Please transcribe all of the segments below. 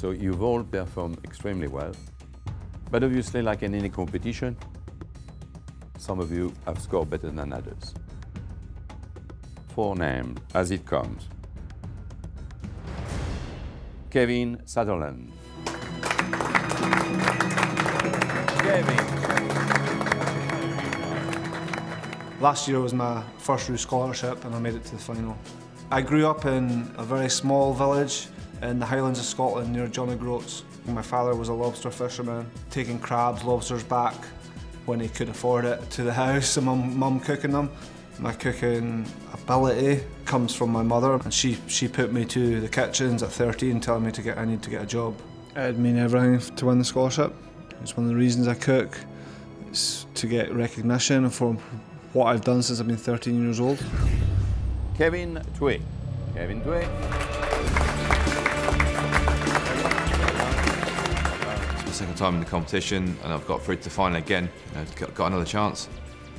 So you've all performed extremely well. But obviously, like in any competition, some of you have scored better than others. 4 names as it comes. Kevin Sutherland. Kevin. Last year was my first Roux Scholarship and I made it to the final. I grew up in a very small village in the Highlands of Scotland near John O'Groats. My father was a lobster fisherman, taking crabs, lobsters back when he could afford it to the house and mum cooking them. My cooking ability comes from my mother, and she put me to the kitchens at 13 telling me I need to get a job. It'd mean everything to win the scholarship. It's one of the reasons I cook. It's to get recognition for what I've done since I've been 13 years old. Kevin Tway. Kevin Tway. It's my second time in the competition and I've got through to the final again. Got another chance.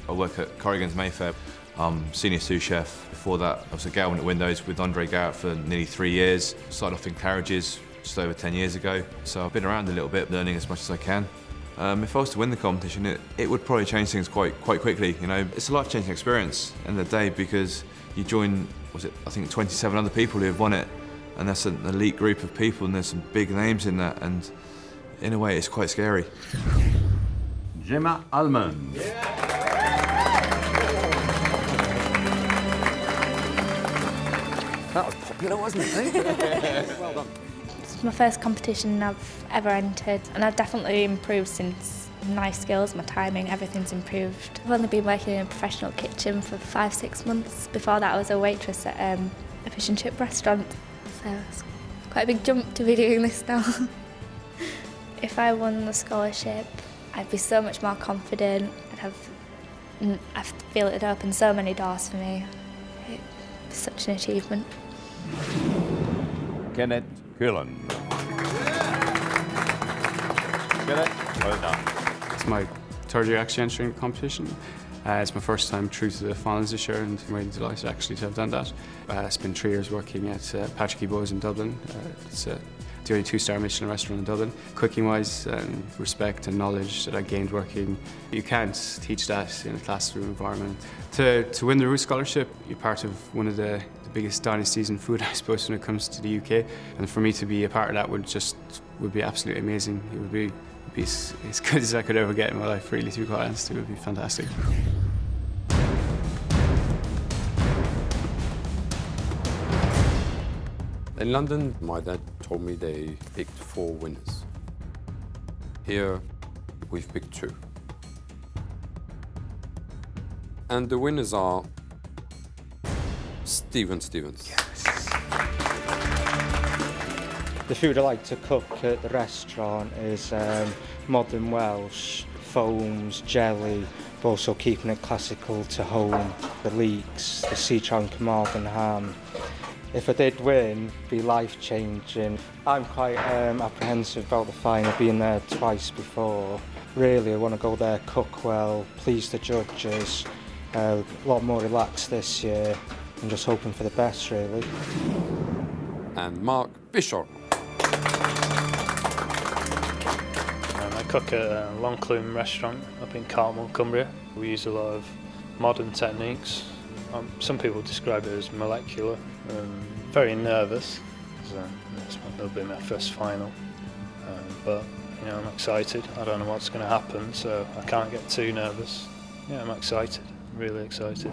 I work at Corrigan's Mayfair. I'm senior sous chef. Before that, I was a Galvin at Windows with Andre Garrett for nearly 3 years. Started off in Claridge's just over 10 years ago. So I've been around a little bit, learning as much as I can. If I was to win the competition, it would probably change things quite quickly. You know, it's a life-changing experience at the end of the day because you join, I think 27 other people who have won it, and that's an elite group of people, and there's some big names in that, and in a way, it's quite scary. Gemma Almond. That was popular, wasn't it? Well done. It's my first competition I've ever entered, and I've definitely improved since. My skills, my timing, everything's improved. I've only been working in a professional kitchen for 5-6 months. Before that I was a waitress at a fish and chip restaurant, so it's quite a big jump to be doing this now. If I won the scholarship, I'd be so much more confident. I feel it'd open so many doors for me. It's such an achievement. Kenneth Cullen. Kenneth, well done. It's my 3rd year actually entering the competition. It's my first time through to the finals this year, and I'm really delighted actually to have done that. It's been 3 years working at Patrick E. Bo's in Dublin. It's the only 2-star Michelin restaurant in Dublin. Cooking-wise, respect and knowledge that I gained working, you can't teach that in a classroom environment. To win the Roux Scholarship, you're part of one of the biggest dynasties in food, I suppose, when it comes to the UK. And for me to be a part of that would be absolutely amazing. It would be as good as I could ever get in my life, really, to be quite honest. It would be fantastic. In London, my dad told me they picked 4 winners. Here, we've picked 2. And the winners are Stephen Stevens. Yes. The food I like to cook at the restaurant is modern Welsh, foams, jelly, but also keeping it classical to home. The leeks, the sea trout Carmarthen ham. If I did win, it'd be life-changing. I'm quite apprehensive about the final, being there twice before. Really, I want to go there, cook well, please the judges. A lot more relaxed this year. I'm just hoping for the best, really. And Mark Bishop. I cook at a Loncloom restaurant up in Cartmel, Cumbria. We use a lot of modern techniques. Some people describe it as molecular. Very nervous. This will be my first final, but you know, I'm excited. I don't know what's going to happen, so I can't get too nervous. Yeah, I'm excited, really excited.